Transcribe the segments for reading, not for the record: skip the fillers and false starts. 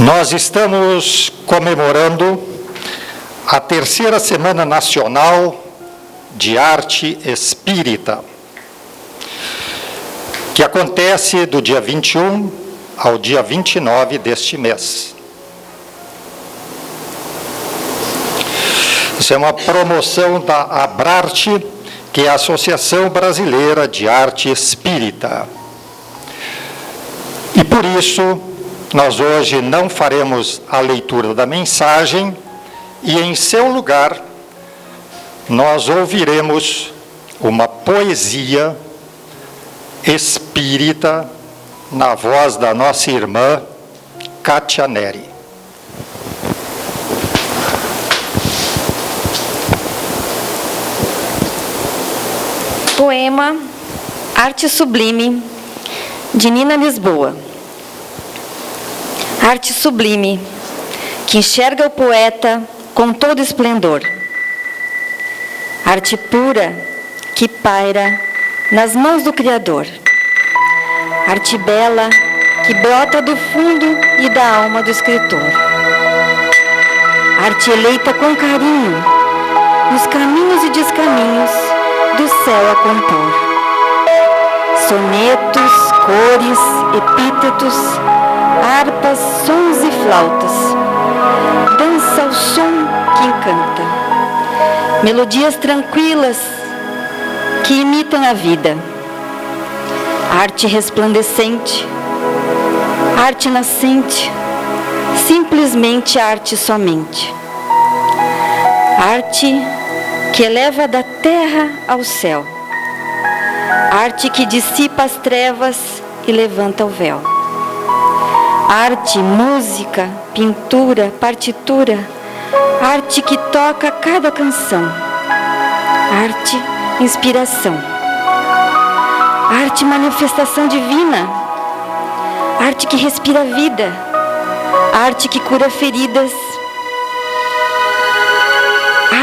Nós estamos comemorando a terceira Semana Nacional de Arte Espírita, que acontece do dia 21 ao dia 29 deste mês. Isso é uma promoção da Abrarte, que é a Associação Brasileira de Arte Espírita. E por isso, nós hoje não faremos a leitura da mensagem e, em seu lugar, nós ouviremos uma poesia espírita na voz da nossa irmã Kátia Neri. Poema Arte Sublime, de Nina Lisboa. Arte sublime, que enxerga o poeta com todo esplendor. Arte pura, que paira nas mãos do Criador. Arte bela, que brota do fundo e da alma do escritor. Arte eleita com carinho, nos caminhos e descaminhos do céu a compor. Sonetos, cores, epítetos, harpas, sons e flautas. Dança o som que encanta. Melodias tranquilas que imitam a vida. Arte resplandecente, arte nascente, simplesmente arte somente. Arte que eleva da terra ao céu. Arte que dissipa as trevas e levanta o véu. Arte, música, pintura, partitura. Arte que toca cada canção. Arte, inspiração. Arte, manifestação divina. Arte que respira vida. Arte que cura feridas.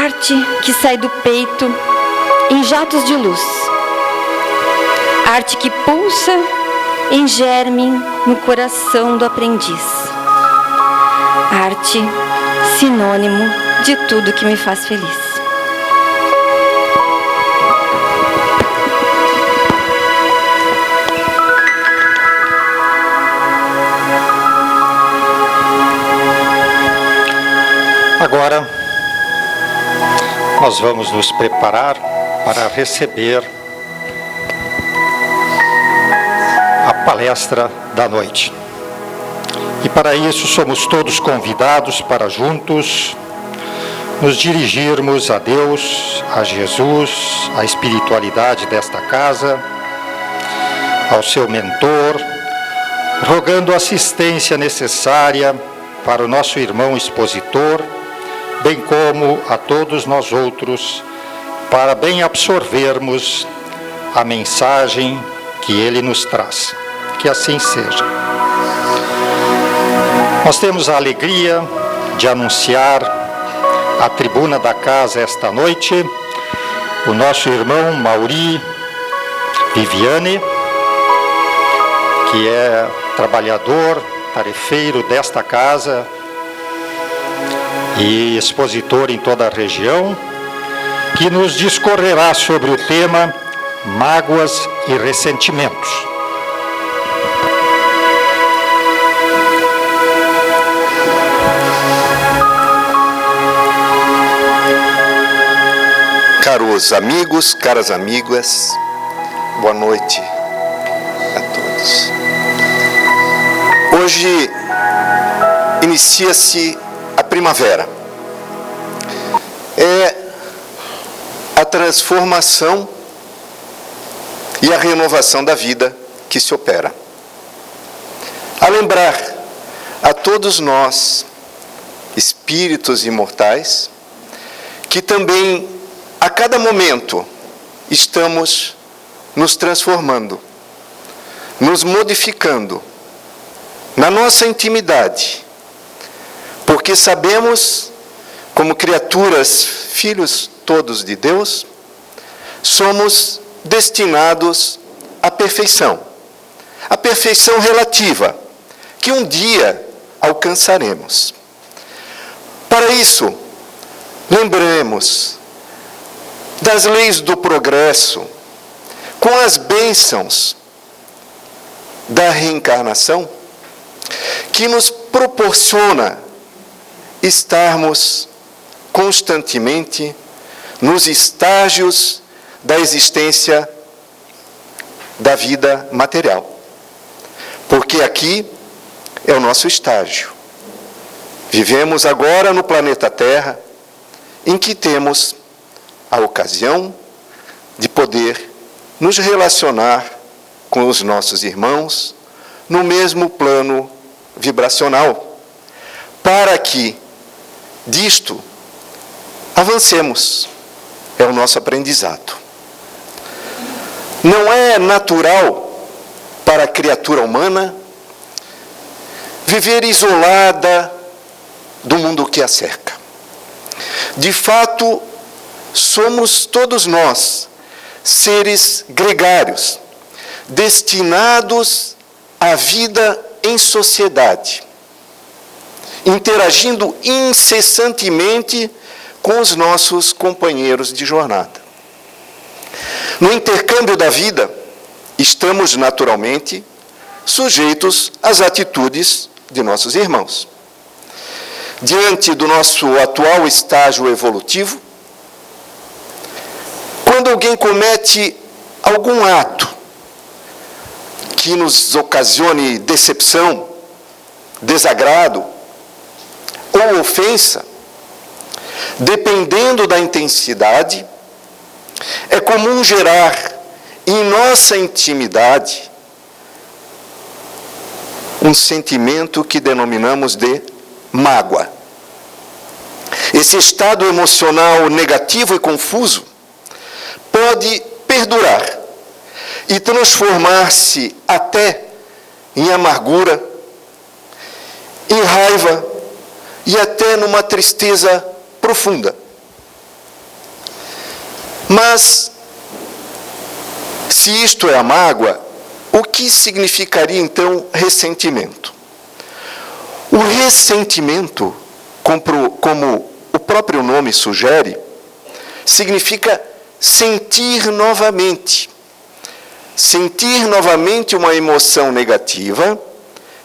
Arte que sai do peito em jatos de luz. Arte que pulsa em germe no coração do aprendiz. Arte, sinônimo de tudo que me faz feliz. Agora, nós vamos nos preparar para receber a palestra da noite. E para isso somos todos convidados para juntos nos dirigirmos a Deus, a Jesus, à espiritualidade desta casa, ao seu mentor, rogando a assistência necessária para o nosso irmão expositor, bem como a todos nós outros, para bem absorvermos a mensagem que ele nos traz. Que assim seja. Nós temos a alegria de anunciar à tribuna da casa esta noite o nosso irmão Mauri Viviane, que é trabalhador, tarefeiro desta casa e expositor em toda a região, que nos discorrerá sobre o tema mágoas e ressentimentos. Caros amigos, caras amigas, boa noite a todos. Hoje inicia-se a primavera. É a transformação e a renovação da vida que se opera. A lembrar a todos nós, espíritos imortais, que também a cada momento estamos nos transformando, nos modificando na nossa intimidade, porque sabemos, como criaturas, filhos todos de Deus, somos destinados à perfeição relativa, que um dia alcançaremos. Para isso, lembremos das leis do progresso, com as bênçãos da reencarnação, que nos proporciona estarmos constantemente nos estágios da existência da vida material. Porque aqui é o nosso estágio. Vivemos agora no planeta Terra, em que temos a ocasião de poder nos relacionar com os nossos irmãos no mesmo plano vibracional, para que disto avancemos. É o nosso aprendizado. Não é natural para a criatura humana viver isolada do mundo que a cerca. De fato, somos todos nós seres gregários, destinados à vida em sociedade, interagindo incessantemente com os nossos companheiros de jornada. No intercâmbio da vida, estamos naturalmente sujeitos às atitudes de nossos irmãos. Diante do nosso atual estágio evolutivo, quando alguém comete algum ato que nos ocasione decepção, desagrado ou ofensa, dependendo da intensidade, é comum gerar em nossa intimidade um sentimento que denominamos de mágoa. Esse estado emocional negativo e confuso pode perdurar e transformar-se até em amargura, em raiva e até numa tristeza profunda. Mas, se isto é a mágoa, o que significaria então ressentimento? O ressentimento, como o próprio nome sugere, significa sentir novamente. Sentir novamente uma emoção negativa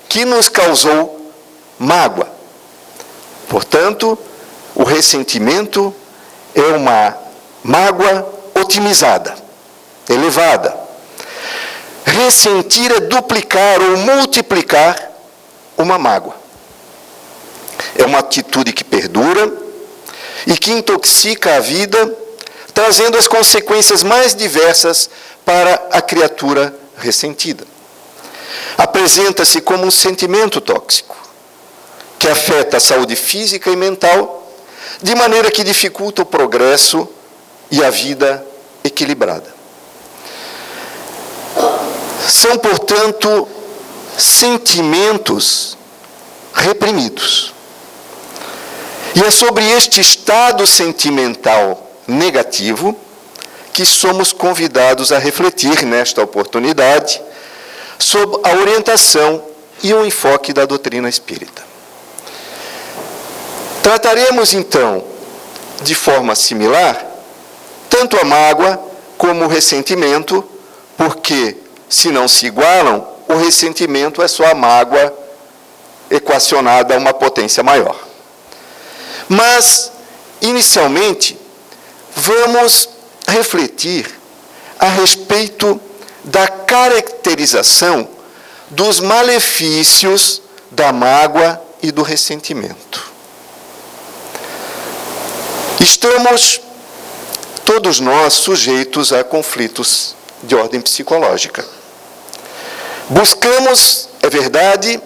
que nos causou mágoa. Portanto, o ressentimento é uma mágoa otimizada, elevada. Ressentir é duplicar ou multiplicar uma mágoa. É uma atitude que perdura e que intoxica a vida, trazendo as consequências mais diversas para a criatura ressentida. Apresenta-se como um sentimento tóxico, que afeta a saúde física e mental, de maneira que dificulta o progresso e a vida equilibrada. São, portanto, sentimentos reprimidos. E é sobre este estado sentimental negativo que somos convidados a refletir nesta oportunidade, sob a orientação e o enfoque da doutrina espírita. Trataremos, então, de forma similar, tanto a mágoa como o ressentimento, porque, se não se igualam, o ressentimento é só a mágoa equacionada a uma potência maior. Mas, inicialmente, vamos refletir a respeito da caracterização dos malefícios da mágoa e do ressentimento. Estamos, todos nós, sujeitos a conflitos de ordem psicológica. Buscamos, é verdade,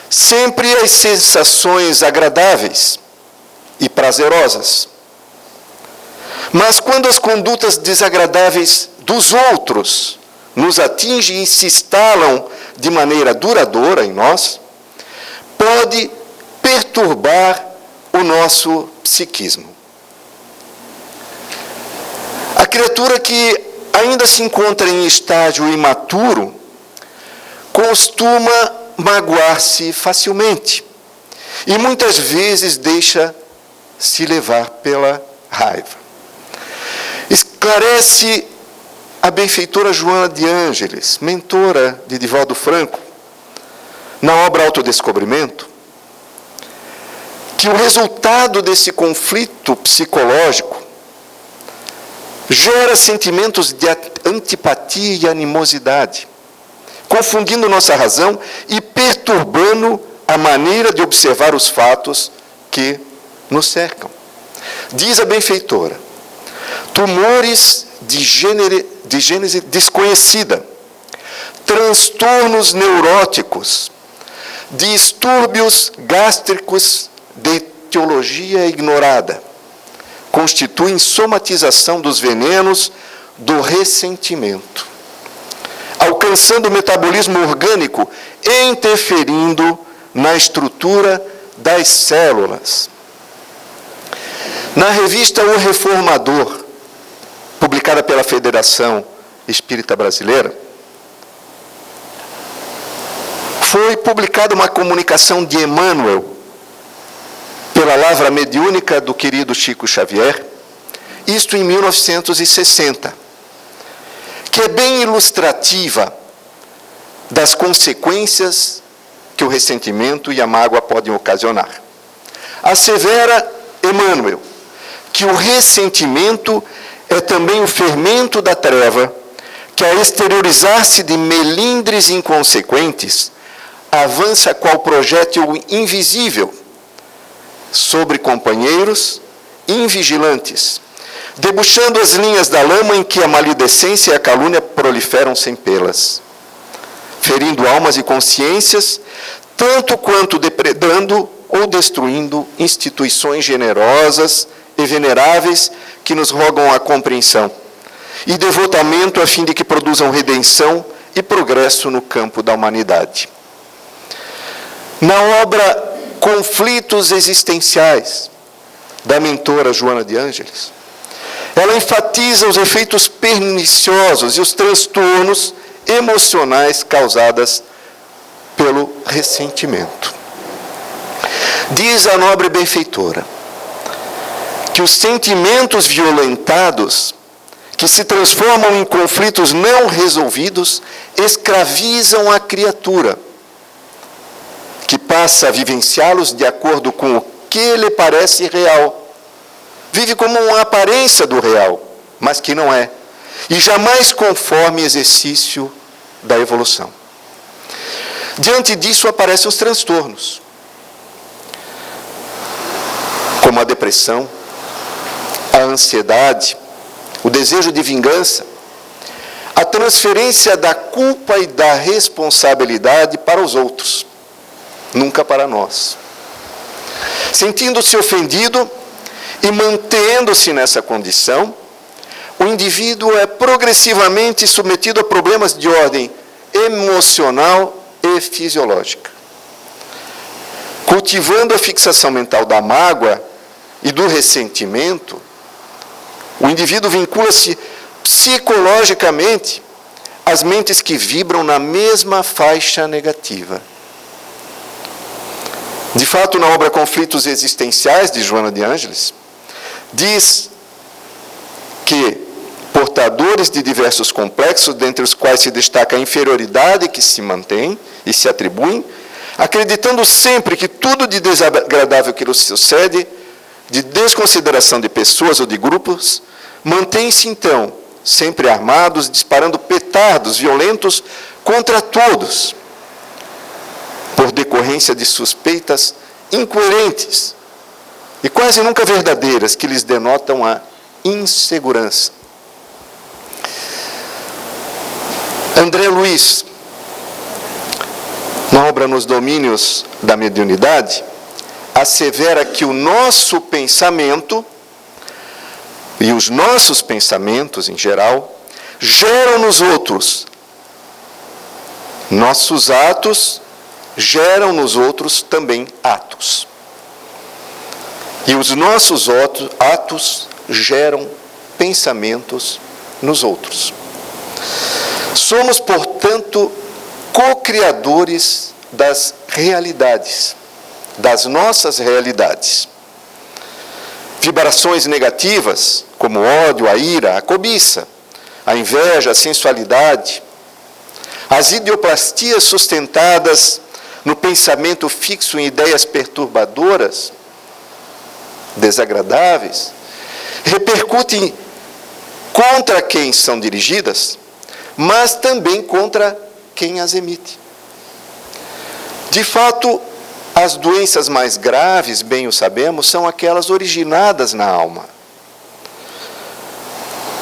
sempre as sensações agradáveis e prazerosas. Mas quando as condutas desagradáveis dos outros nos atingem e se instalam de maneira duradoura em nós, pode perturbar o nosso psiquismo. A criatura que ainda se encontra em estágio imaturo costuma magoar-se facilmente e muitas vezes deixa-se levar pela raiva. Esclarece a benfeitora Joana de Ângeles, mentora de Divaldo Franco, na obra Autodescobrimento, que o resultado desse conflito psicológico gera sentimentos de antipatia e animosidade, confundindo nossa razão e perturbando a maneira de observar os fatos que nos cercam. Diz a benfeitora: tumores de gênese desconhecida, transtornos neuróticos, distúrbios gástricos de etiologia ignorada, constituem somatização dos venenos do ressentimento, alcançando o metabolismo orgânico e interferindo na estrutura das células. Na revista O Reformador, publicada pela Federação Espírita Brasileira, foi publicada uma comunicação de Emmanuel, pela lavra mediúnica do querido Chico Xavier, isto em 1960, que é bem ilustrativa das consequências que o ressentimento e a mágoa podem ocasionar. Assevera Emmanuel que o ressentimento é também o fermento da treva que, a exteriorizar-se de melindres inconsequentes, avança qual projétil invisível sobre companheiros invigilantes, debuxando as linhas da lama em que a maledicência e a calúnia proliferam sem pelas, ferindo almas e consciências, tanto quanto depredando ou destruindo instituições generosas e veneráveis que nos rogam a compreensão e devotamento a fim de que produzam redenção e progresso no campo da humanidade. Na obra Conflitos Existenciais, da mentora Joana de Ângeles, ela enfatiza os efeitos perniciosos e os transtornos emocionais causados pelo ressentimento. Diz a nobre benfeitora que os sentimentos violentados, que se transformam em conflitos não resolvidos, escravizam a criatura, que passa a vivenciá-los de acordo com o que lhe parece real. Vive como uma aparência do real, mas que não é, e jamais conforme exercício da evolução. Diante disso aparecem os transtornos, como a depressão, a ansiedade, o desejo de vingança, a transferência da culpa e da responsabilidade para os outros, nunca para nós. Sentindo-se ofendido e mantendo-se nessa condição, o indivíduo é progressivamente submetido a problemas de ordem emocional e fisiológica. Cultivando a fixação mental da mágoa e do ressentimento, o indivíduo vincula-se psicologicamente às mentes que vibram na mesma faixa negativa. De fato, na obra Conflitos Existenciais, de Joana de Ângeles, diz que portadores de diversos complexos, dentre os quais se destaca a inferioridade que se mantém e se atribuem, acreditando sempre que tudo de desagradável que lhes sucede, de desconsideração de pessoas ou de grupos, mantém-se então sempre armados, disparando petardos violentos contra todos, por decorrência de suspeitas incoerentes e quase nunca verdadeiras, que lhes denotam a insegurança. André Luiz, na obra Nos Domínios da Mediunidade, assevera que o nosso pensamento e os nossos pensamentos em geral geram nos outros. Nossos atos geram nos outros também atos. E os nossos atos geram pensamentos nos outros. Somos, portanto, co-criadores das realidades, das nossas realidades. Vibrações negativas, como o ódio, a ira, a cobiça, a inveja, a sensualidade, as idioplastias sustentadas no pensamento fixo em ideias perturbadoras, desagradáveis, repercutem contra quem são dirigidas, mas também contra quem as emite. De fato, as doenças mais graves, bem o sabemos, são aquelas originadas na alma.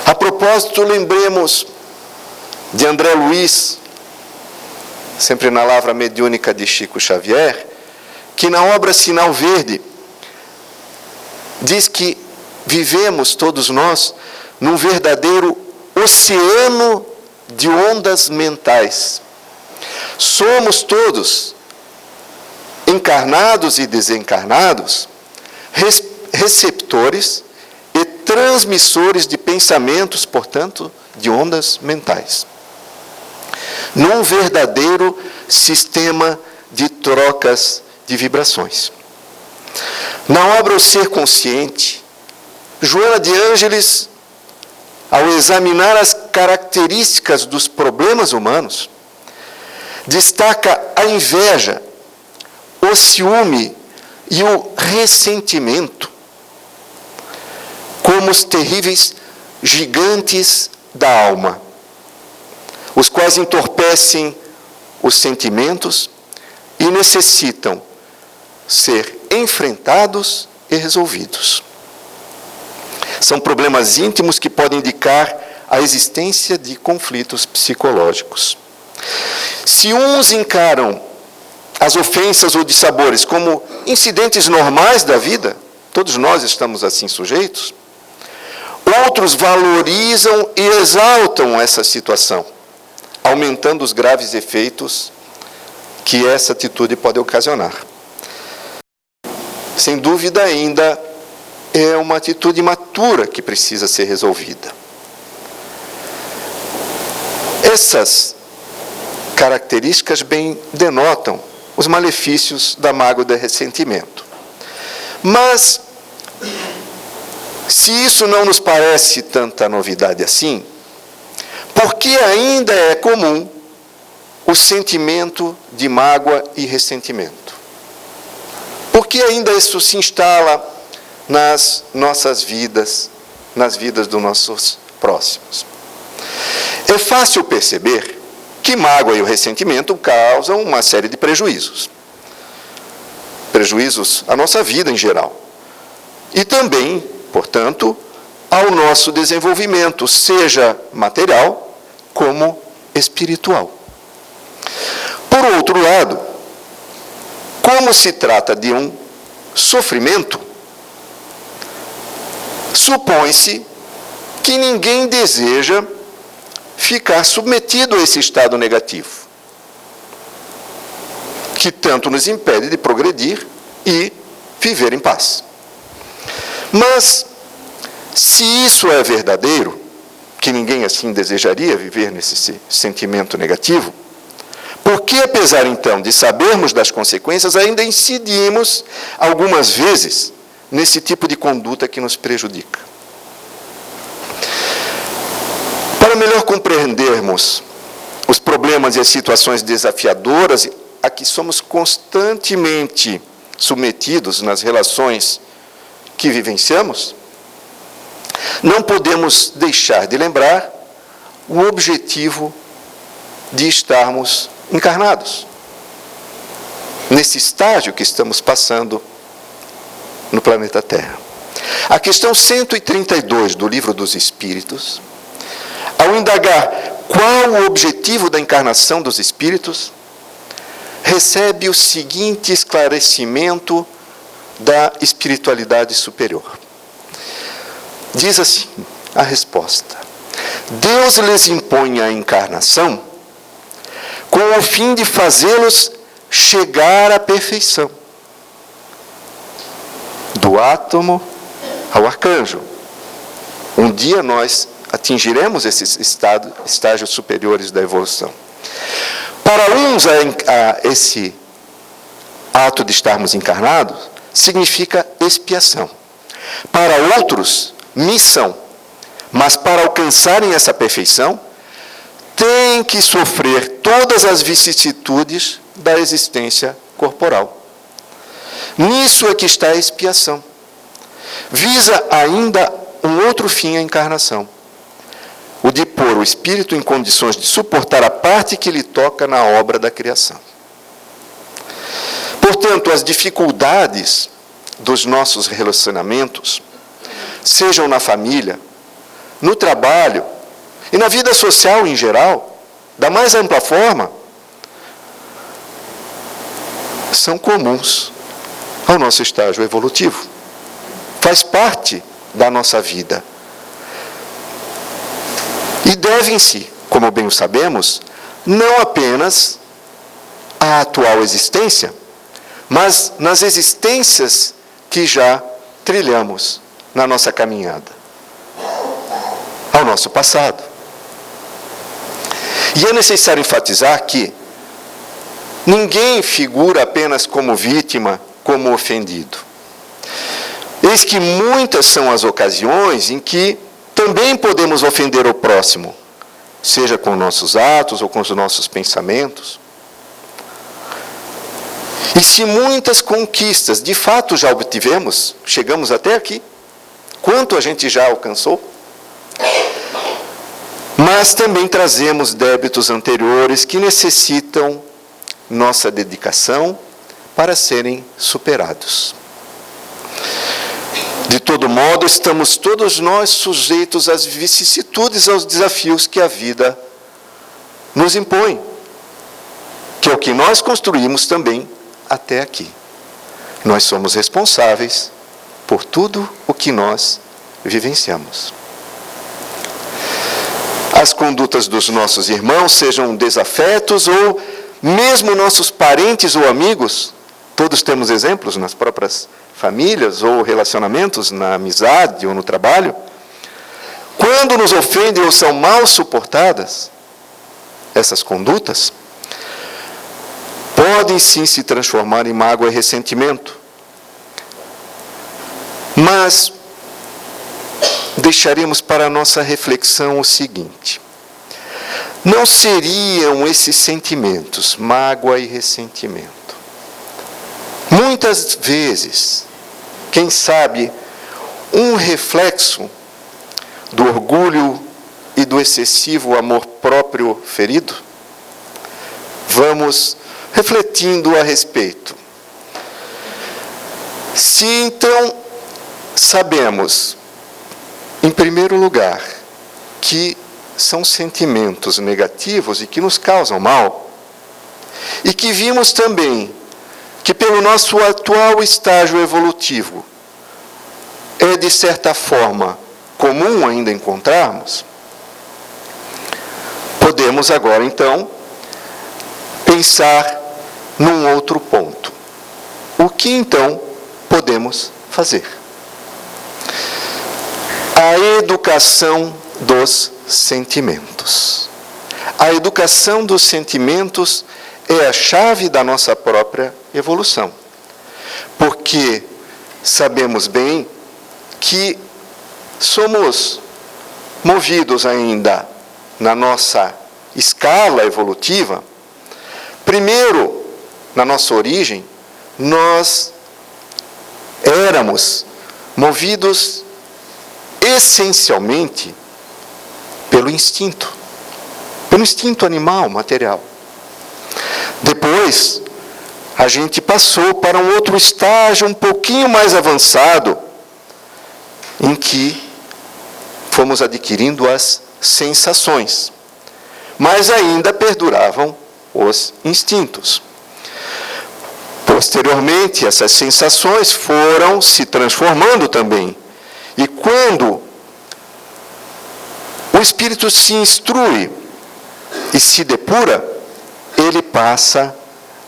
A propósito, lembremos de André Luiz, sempre na lavra mediúnica de Chico Xavier, que na obra Sinal Verde diz que vivemos, todos nós, num verdadeiro oceano de ondas mentais. Somos todos, encarnados e desencarnados, receptores e transmissores de pensamentos, portanto, de ondas mentais. Num verdadeiro sistema de trocas de vibrações. Na obra O Ser Consciente, Joana de Ângeles, ao examinar as características dos problemas humanos, destaca a inveja, o ciúme e o ressentimento como os terríveis gigantes da alma, os quais entorpecem os sentimentos e necessitam ser enfrentados e resolvidos. São problemas íntimos que podem indicar a existência de conflitos psicológicos. Se uns encaram as ofensas ou dissabores como incidentes normais da vida, todos nós estamos assim sujeitos, outros valorizam e exaltam essa situação, aumentando os graves efeitos que essa atitude pode ocasionar. Sem dúvida, ainda é uma atitude imatura que precisa ser resolvida. Essas características bem denotam os malefícios da mágoa e do ressentimento. Mas, se isso não nos parece tanta novidade assim, por que ainda é comum o sentimento de mágoa e ressentimento? Por que ainda isso se instala nas nossas vidas, nas vidas dos nossos próximos? É fácil perceber que mágoa e o ressentimento causam uma série de prejuízos. Prejuízos à nossa vida em geral. E também, portanto, ao nosso desenvolvimento, seja material como espiritual. Por outro lado, como se trata de um sofrimento, supõe-se que ninguém deseja ficar submetido a esse estado negativo, que tanto nos impede de progredir e viver em paz. Mas, se isso é verdadeiro, que ninguém assim desejaria viver nesse sentimento negativo, por que, apesar então de sabermos das consequências, ainda incidimos algumas vezes nesse tipo de conduta que nos prejudica? Para melhor compreendermos os problemas e as situações desafiadoras a que somos constantemente submetidos nas relações que vivenciamos, não podemos deixar de lembrar o objetivo de estarmos encarnados, nesse estágio que estamos passando no planeta Terra. A questão 132 do Livro dos Espíritos, ao indagar qual o objetivo da encarnação dos espíritos, recebe o seguinte esclarecimento da espiritualidade superior. Diz assim a resposta: Deus lhes impõe a encarnação com o fim de fazê-los chegar à perfeição, do átomo ao arcanjo. Um dia nós atingiremos esses estágios superiores da evolução. Para uns, esse ato de estarmos encarnados significa expiação. Para outros, missão. Mas para alcançarem essa perfeição, têm que sofrer todas as vicissitudes da existência corporal. Nisso é que está a expiação. Visa ainda um outro fim à encarnação, o de pôr o espírito em condições de suportar a parte que lhe toca na obra da criação. Portanto, as dificuldades dos nossos relacionamentos, sejam na família, no trabalho e na vida social em geral, da mais ampla forma, são comuns ao nosso estágio evolutivo. Faz parte da nossa vida. E devem-se, como bem o sabemos, não apenas à atual existência, mas nas existências que já trilhamos na nossa caminhada, ao nosso passado. E é necessário enfatizar que ninguém figura apenas como vítima, como ofendido. Eis que muitas são as ocasiões em que também podemos ofender o próximo, seja com nossos atos ou com os nossos pensamentos. E se muitas conquistas de fato já obtivemos, chegamos até aqui, quanto a gente já alcançou? Mas também trazemos débitos anteriores que necessitam nossa dedicação para serem superados. De todo modo, estamos todos nós sujeitos às vicissitudes, aos desafios que a vida nos impõe, que é o que nós construímos também até aqui. Nós somos responsáveis por tudo o que nós vivenciamos. As condutas dos nossos irmãos, sejam desafetos ou mesmo nossos parentes ou amigos, todos temos exemplos nas próprias famílias ou relacionamentos, na amizade ou no trabalho, quando nos ofendem ou são mal suportadas, essas condutas podem sim se transformar em mágoa e ressentimento. Mas deixaremos para a nossa reflexão o seguinte: não seriam esses sentimentos, mágoa e ressentimento, muitas vezes, quem sabe, um reflexo do orgulho e do excessivo amor próprio ferido? Vamos refletindo a respeito. Se então sabemos, em primeiro lugar, que são sentimentos negativos e que nos causam mal, e que vimos também que pelo nosso atual estágio evolutivo é, de certa forma, comum ainda encontrarmos, podemos agora, então, pensar num outro ponto. O que, então, podemos fazer? A educação dos sentimentos. A educação dos sentimentos é a chave da nossa própria evolução. Porque sabemos bem que somos movidos ainda na nossa escala evolutiva. Primeiro, na nossa origem, nós éramos movidos essencialmente pelo instinto animal, material. Depois, a gente passou para um outro estágio um pouquinho mais avançado, em que fomos adquirindo as sensações, mas ainda perduravam os instintos. Posteriormente, essas sensações foram se transformando também. E quando o espírito se instrui e se depura, ele passa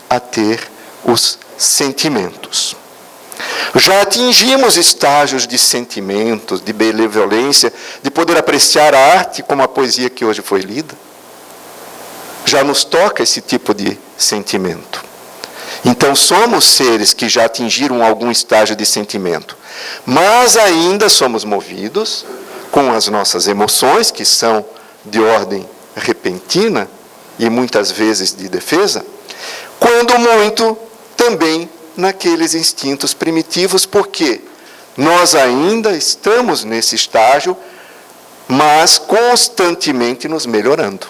a ter os sentimentos. Já atingimos estágios de sentimentos, de benevolência, de poder apreciar a arte como a poesia que hoje foi lida. já nos toca esse tipo de sentimento. Então, somos seres que já atingiram algum estágio de sentimento, mas ainda somos movidos com as nossas emoções, que são de ordem repentina e muitas vezes de defesa, quando muito também naqueles instintos primitivos, porque nós ainda estamos nesse estágio, mas constantemente nos melhorando.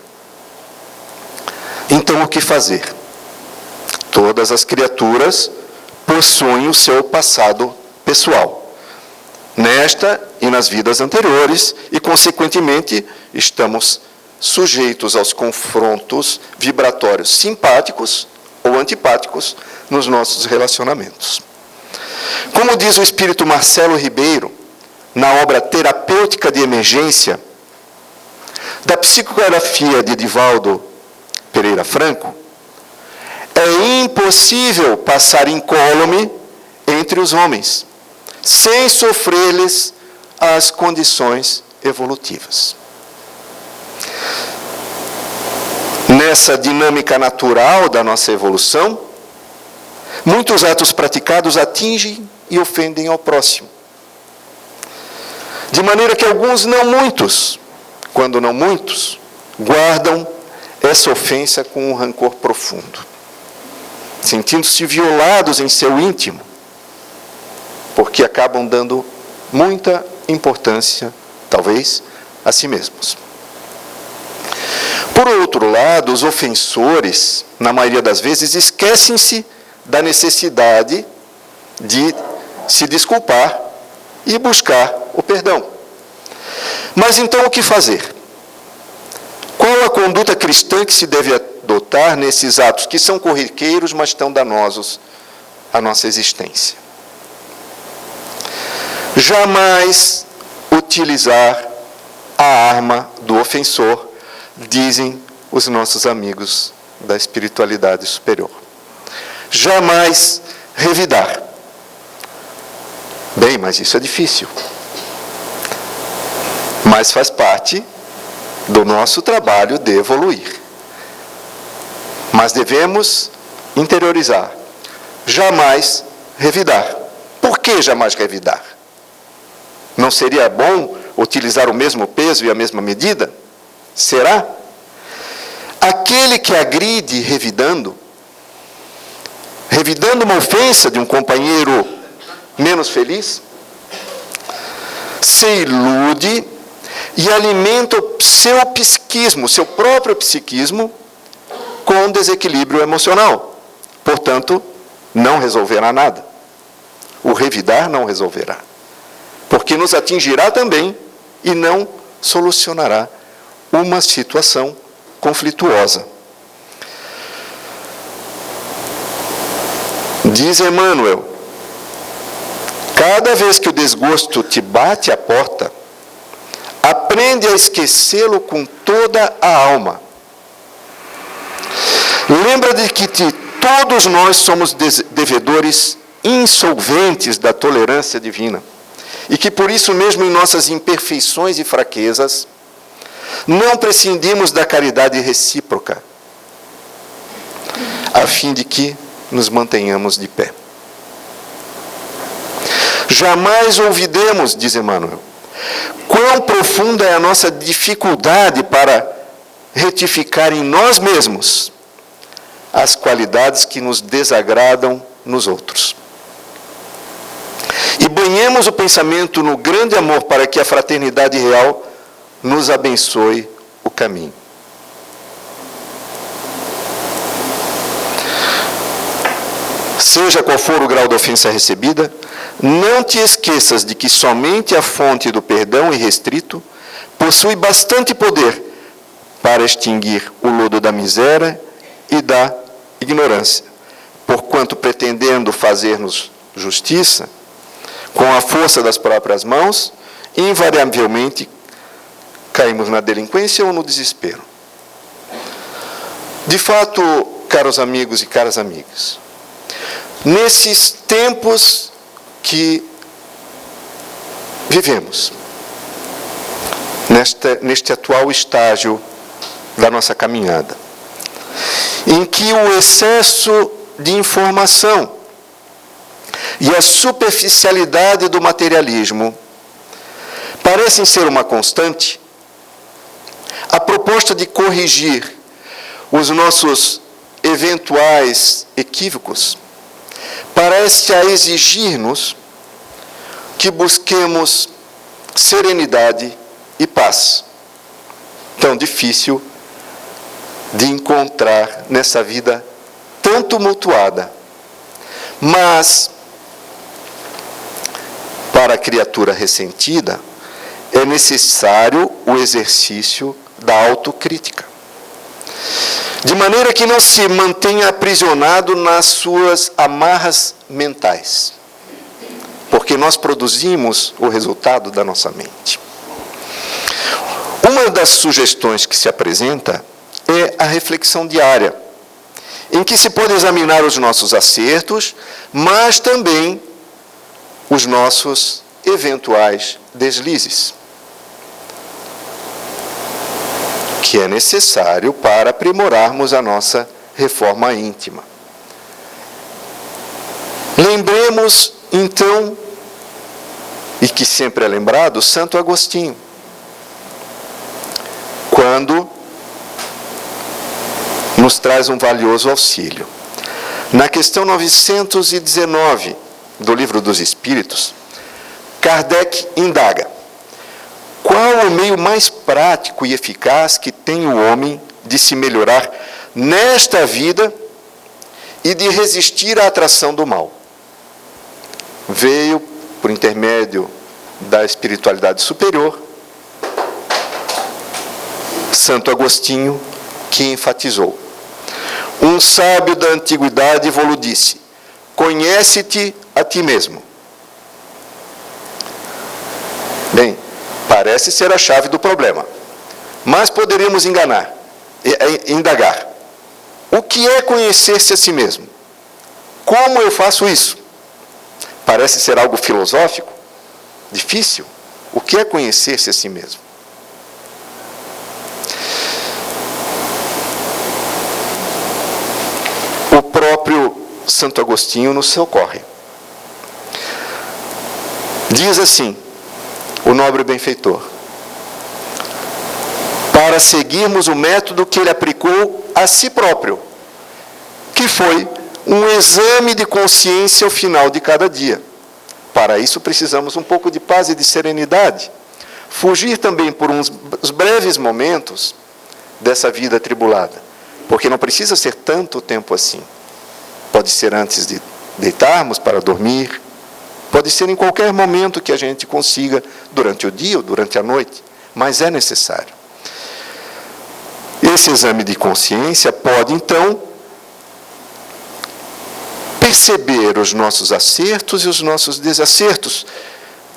Então, o que fazer? Todas as criaturas possuem o seu passado pessoal, nesta e nas vidas anteriores, e, consequentemente, estamos sujeitos aos confrontos vibratórios simpáticos ou antipáticos nos nossos relacionamentos. Como diz o espírito Marcelo Ribeiro, na obra Terapêutica de Emergência, da psicografia de Divaldo Pereira Franco, é impossível passar incólume entre os homens, sem sofrer-lhes as condições evolutivas. Nessa dinâmica natural da nossa evolução, muitos atos praticados atingem e ofendem ao próximo. De maneira que alguns, não muitos, quando não muitos, guardam essa ofensa com um rancor profundo, sentindo-se violados em seu íntimo, porque acabam dando muita importância, talvez, a si mesmos. Por outro lado, os ofensores, na maioria das vezes, esquecem-se da necessidade de se desculpar e buscar o perdão. Mas então o que fazer? Qual a conduta cristã que se deve adotar nesses atos que são corriqueiros, mas tão danosos à nossa existência? Jamais utilizar a arma do ofensor, dizem os nossos amigos da espiritualidade superior. Jamais revidar. Bem, mas isso é difícil. Mas faz parte do nosso trabalho de evoluir. Mas devemos interiorizar. Jamais revidar. Por que jamais revidar? Não seria bom utilizar o mesmo peso e a mesma medida? Será? Aquele que agride revidando uma ofensa de um companheiro menos feliz, se ilude e alimenta o seu psiquismo, seu próprio psiquismo, com desequilíbrio emocional. Portanto, não resolverá nada. O revidar não resolverá, porque nos atingirá também e não solucionará uma situação conflituosa. Diz Emmanuel: cada vez que o desgosto te bate à porta, aprende a esquecê-lo com toda a alma. Lembra de que todos nós somos devedores insolventes da tolerância divina, e que por isso mesmo em nossas imperfeições e fraquezas, não prescindimos da caridade recíproca, a fim de que nos mantenhamos de pé. Jamais olvidemos, diz Emmanuel, quão profunda é a nossa dificuldade para retificar em nós mesmos as qualidades que nos desagradam nos outros. E banhemos o pensamento no grande amor para que a fraternidade real nos abençoe o caminho. Seja qual for o grau de ofensa recebida, não te esqueças de que somente a fonte do perdão irrestrito possui bastante poder para extinguir o lodo da miséria e da ignorância, porquanto, pretendendo fazer-nos justiça, com a força das próprias mãos, invariavelmente caímos na delinquência ou no desespero. De fato, caros amigos e caras amigas, nesses tempos que vivemos, neste atual estágio da nossa caminhada, em que o excesso de informação e a superficialidade do materialismo parecem ser uma constante, a proposta de corrigir os nossos eventuais equívocos parece a exigir-nos que busquemos serenidade e paz, tão difícil de encontrar nessa vida tão tumultuada. Mas, para a criatura ressentida, é necessário o exercício da autocrítica, de maneira que não se mantenha aprisionado nas suas amarras mentais, porque nós produzimos o resultado da nossa mente. Uma das sugestões que se apresenta é a reflexão diária, em que se pode examinar os nossos acertos, mas também os nossos eventuais deslizes, que é necessário para aprimorarmos a nossa reforma íntima. Lembremos, então, e que sempre é lembrado, Santo Agostinho, quando nos traz um valioso auxílio. Na questão 919 do Livro dos Espíritos, Kardec indaga: qual o meio mais prático e eficaz que tem o homem de se melhorar nesta vida e de resistir à atração do mal? Veio, por intermédio da espiritualidade superior, Santo Agostinho, que enfatizou: um sábio da antiguidade vos disse: conhece-te a ti mesmo. Bem, parece ser a chave do problema, mas poderíamos indagar: o que é conhecer-se a si mesmo? Como eu faço isso? Parece ser algo filosófico, difícil. O que é conhecer-se a si mesmo? O próprio Santo Agostinho nos socorre. Diz assim, o nobre benfeitor: para seguirmos o método que ele aplicou a si próprio, que foi um exame de consciência ao final de cada dia. Para isso precisamos um pouco de paz e de serenidade. Fugir também por uns breves momentos dessa vida atribulada, porque não precisa ser tanto tempo assim. Pode ser antes de deitarmos para dormir, pode ser em qualquer momento que a gente consiga, durante o dia ou durante a noite, mas é necessário. Esse exame de consciência pode, então, perceber os nossos acertos e os nossos desacertos,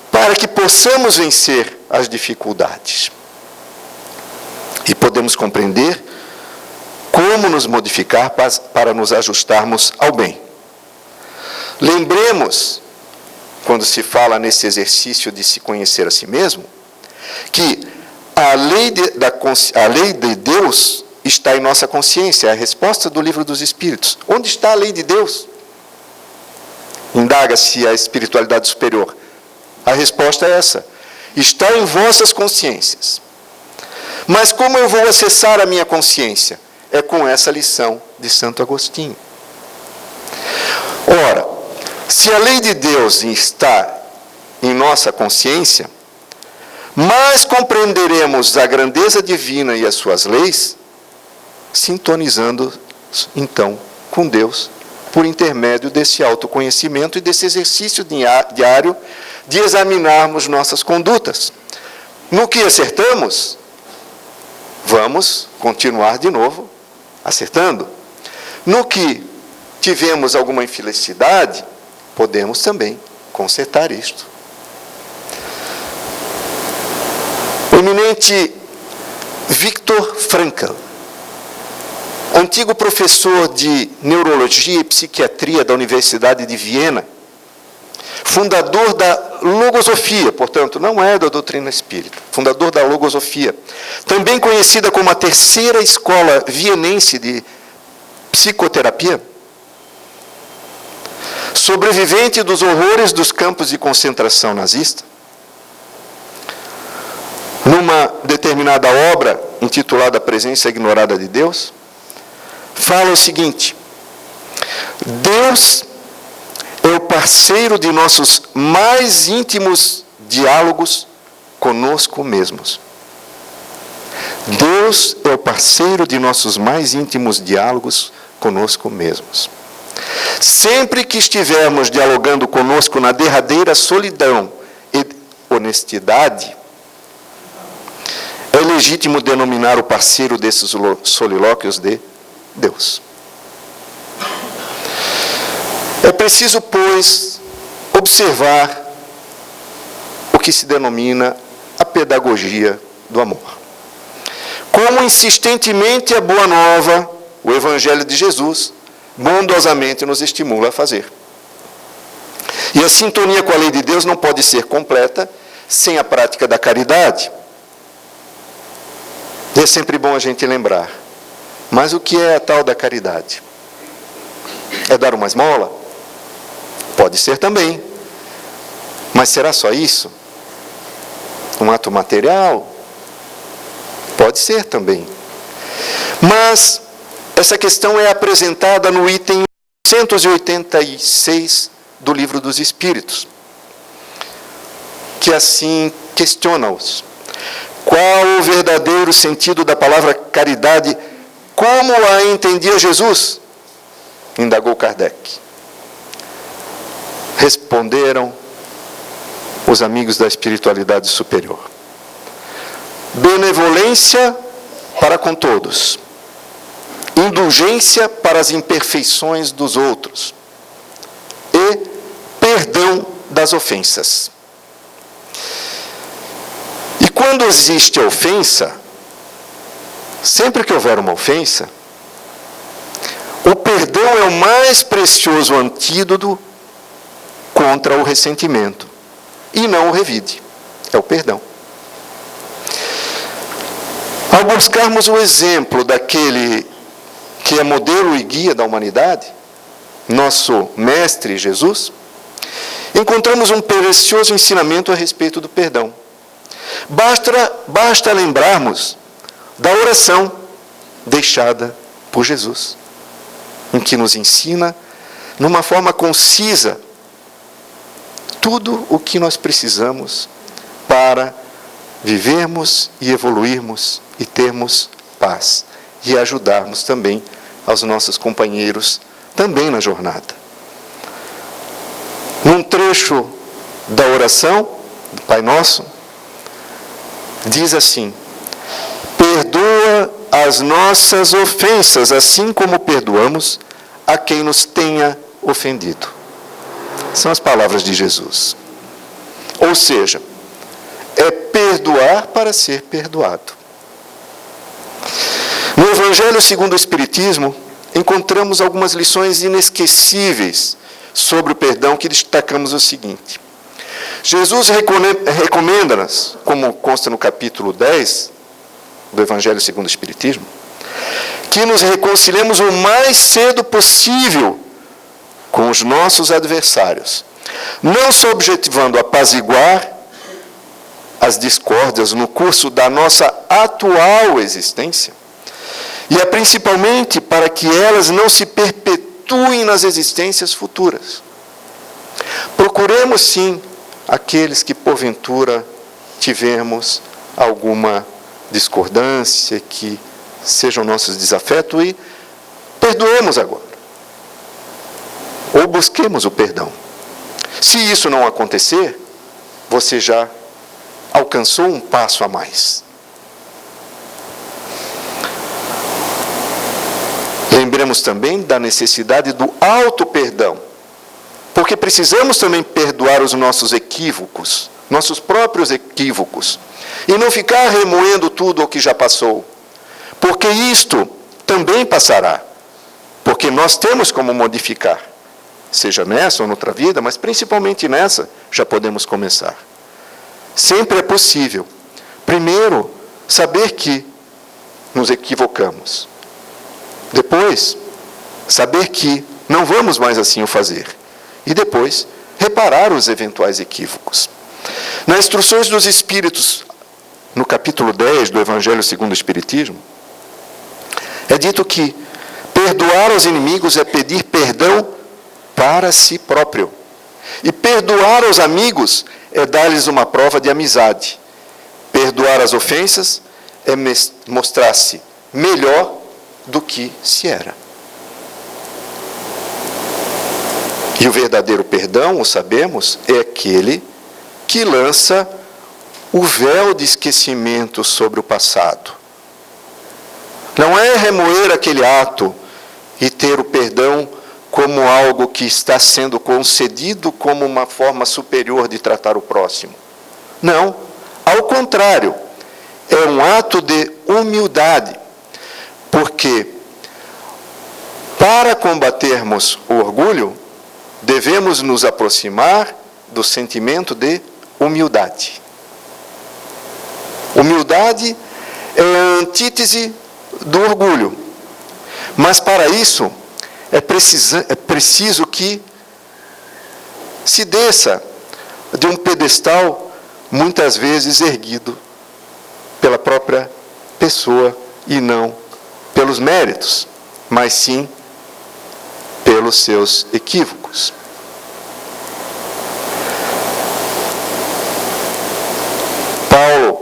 para que possamos vencer as dificuldades. E podemos compreender como nos modificar para nos ajustarmos ao bem. Lembremos, quando se fala nesse exercício de se conhecer a si mesmo, que a lei de Deus está em nossa consciência, é a resposta do Livro dos Espíritos. Onde está a lei de Deus? Indaga-se a espiritualidade superior. A resposta é essa: está em vossas consciências. Mas como eu vou acessar a minha consciência? É com essa lição de Santo Agostinho. Ora, se a lei de Deus está em nossa consciência, mais compreenderemos a grandeza divina e as suas leis, sintonizando, então, com Deus, por intermédio desse autoconhecimento e desse exercício diário de examinarmos nossas condutas. No que acertamos, vamos continuar de novo acertando. No que tivemos alguma infelicidade, podemos também consertar isto. O eminente Viktor Frankl, antigo professor de neurologia e psiquiatria da Universidade de Viena, fundador da logosofia, portanto, não é da doutrina espírita, fundador da logosofia, também conhecida como a terceira escola vienense de psicoterapia? Sobrevivente dos horrores dos campos de concentração nazista? Numa determinada obra, intitulada A Presença Ignorada de Deus, fala o seguinte: Deus é o parceiro de nossos mais íntimos diálogos conosco mesmos. Deus é o parceiro de nossos mais íntimos diálogos conosco mesmos. Sempre que estivermos dialogando conosco na derradeira solidão e honestidade, é legítimo denominar o parceiro desses solilóquios de Deus. É preciso, pois, observar o que se denomina a pedagogia do amor. Como insistentemente a Boa Nova, o Evangelho de Jesus, bondosamente nos estimula a fazer. E a sintonia com a lei de Deus não pode ser completa sem a prática da caridade. E é sempre bom a gente lembrar. Mas o que é a tal da caridade? É dar uma esmola? Pode ser também. Mas será só isso? Um ato material? Pode ser também. Mas essa questão é apresentada no item 186 do Livro dos Espíritos, que assim questiona-os. Qual o verdadeiro sentido da palavra caridade? Como a entendia Jesus? Indagou Kardec. Responderam os amigos da espiritualidade superior: benevolência para com todos, indulgência para as imperfeições dos outros e perdão das ofensas. E quando existe a ofensa, sempre que houver uma ofensa, o perdão é o mais precioso antídoto contra o ressentimento, e não o revide, é o perdão. Ao buscarmos o exemplo daquele que é modelo e guia da humanidade, nosso Mestre Jesus, encontramos um precioso ensinamento a respeito do perdão. Basta lembrarmos da oração deixada por Jesus, em que nos ensina, numa forma concisa, tudo o que nós precisamos para vivermos e evoluirmos e termos paz e ajudarmos também aos nossos companheiros também na jornada. Num trecho da oração do Pai Nosso, diz assim: perdoa as nossas ofensas, assim como perdoamos a quem nos tenha ofendido. São as palavras de Jesus. Ou seja, é perdoar para ser perdoado. No Evangelho segundo o Espiritismo, encontramos algumas lições inesquecíveis sobre o perdão, que destacamos o seguinte. Jesus recomenda-nos, como consta no capítulo 10 do Evangelho segundo o Espiritismo, que nos reconciliemos o mais cedo possível com os nossos adversários, não só objetivando apaziguar as discórdias no curso da nossa atual existência, e é principalmente para que elas não se perpetuem nas existências futuras. Procuremos, sim, aqueles que, porventura, tivermos alguma discordância, que sejam nossos desafetos, e perdoemos agora. Ou busquemos o perdão. Se isso não acontecer, você já alcançou um passo a mais. Lembremos também da necessidade do auto-perdão, porque precisamos também perdoar os nossos equívocos, nossos próprios equívocos, e não ficar remoendo tudo o que já passou, porque isto também passará, porque nós temos como modificar, seja nessa ou noutra vida, mas principalmente nessa, já podemos começar. Sempre é possível, primeiro, saber que nos equivocamos. Depois, saber que não vamos mais assim o fazer. E depois, reparar os eventuais equívocos. Nas Instruções dos Espíritos, no capítulo 10 do Evangelho segundo o Espiritismo, é dito que perdoar aos inimigos é pedir perdão para si próprio. E perdoar aos amigos é dar-lhes uma prova de amizade. Perdoar as ofensas é mostrar-se melhor do que se era. E o verdadeiro perdão, o sabemos, é aquele que lança o véu de esquecimento sobre o passado. Não é remoer aquele ato e ter o perdão como algo que está sendo concedido como uma forma superior de tratar o próximo. Não, ao contrário, é um ato de humildade, porque para combatermos o orgulho, devemos nos aproximar do sentimento de humildade. Humildade é a antítese do orgulho, mas para isso é preciso que se desça de um pedestal muitas vezes erguido pela própria pessoa e não pelos méritos, mas sim pelos seus equívocos. Paulo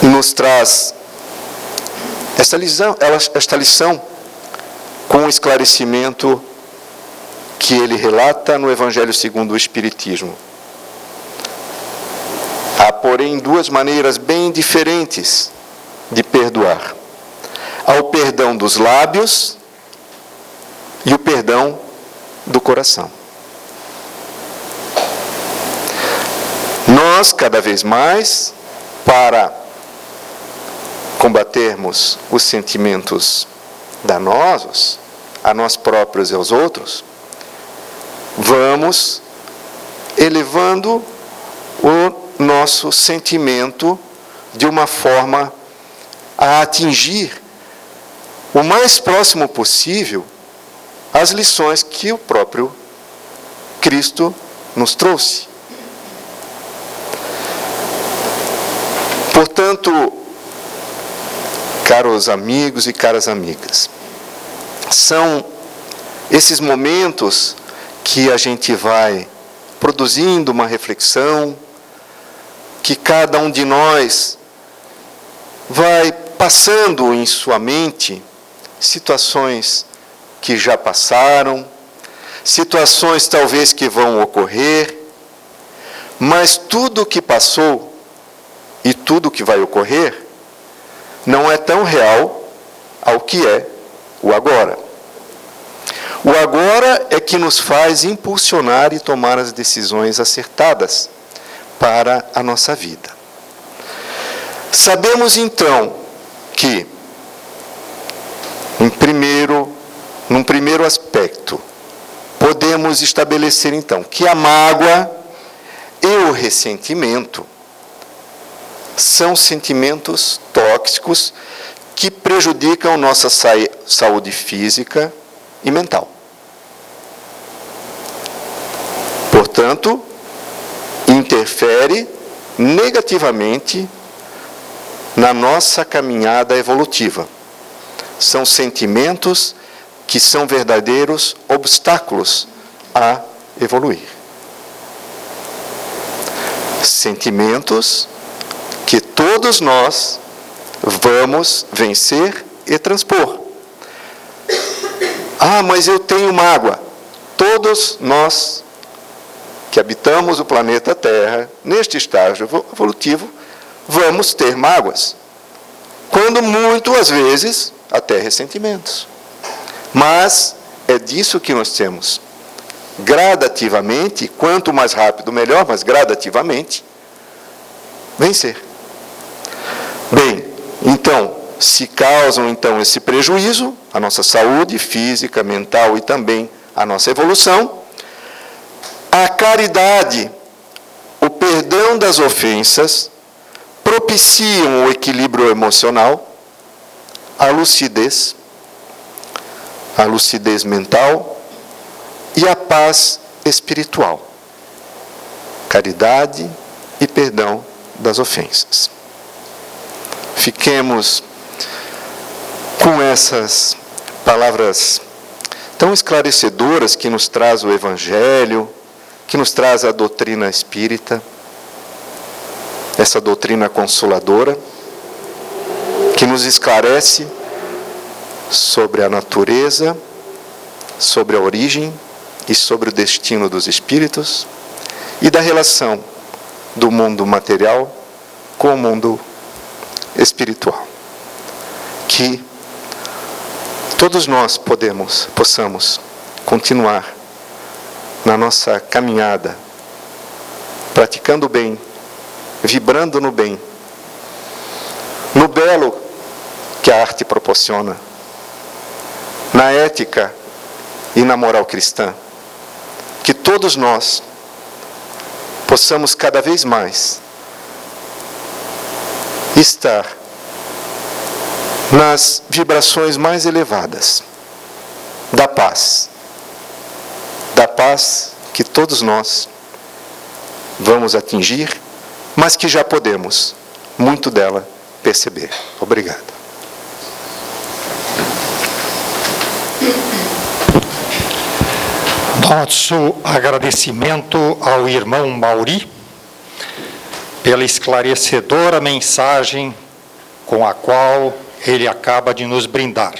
nos traz esta lição com o esclarecimento que ele relata no Evangelho segundo o Espiritismo. Há, porém, duas maneiras bem diferentes de perdoar. Há o perdão dos lábios e o perdão do coração. Nós, cada vez mais, para combatermos os sentimentos danosos a nós próprios e aos outros, vamos elevando o nosso sentimento de uma forma a atingir o mais próximo possível as lições que o próprio Cristo nos trouxe. Portanto, caros amigos e caras amigas, são esses momentos que a gente vai produzindo uma reflexão, que cada um de nós vai passando em sua mente situações que já passaram, situações talvez que vão ocorrer, mas tudo o que passou e tudo o que vai ocorrer não é tão real ao que é o agora. O agora é que nos faz impulsionar e tomar as decisões acertadas para a nossa vida. Sabemos então que, num primeiro aspecto, podemos estabelecer então que a mágoa e o ressentimento são sentimentos tóxicos que prejudicam nossa saúde física e mental. Portanto, interfere negativamente na nossa caminhada evolutiva. São sentimentos que são verdadeiros obstáculos a evoluir. Sentimentos que todos nós vamos vencer e transpor. Ah, mas eu tenho mágoa. Todos nós que habitamos o planeta Terra, neste estágio evolutivo, vamos ter mágoas. Quando muito, às vezes, até ressentimentos. Mas é disso que nós temos. Gradativamente, quanto mais rápido melhor, mas gradativamente, vencer. Bem, então, se causam então esse prejuízo à nossa saúde física, mental e também à nossa evolução, a caridade, o perdão das ofensas, propiciam o equilíbrio emocional, a lucidez, a lucidez mental e a paz espiritual, caridade e perdão das ofensas. Fiquemos com essas palavras tão esclarecedoras que nos traz o Evangelho, que nos traz a doutrina espírita, essa doutrina consoladora, que nos esclarece sobre a natureza, sobre a origem e sobre o destino dos espíritos e da relação do mundo material com o mundo espiritual. Que todos nós possamos continuar na nossa caminhada, praticando o bem, vibrando no bem, no belo que a arte proporciona, na ética e na moral cristã. Que todos nós possamos cada vez mais estar nas vibrações mais elevadas da paz que todos nós vamos atingir, mas que já podemos muito dela perceber. Obrigado. Nosso agradecimento ao irmão Mauri pela esclarecedora mensagem com a qual ele acaba de nos brindar.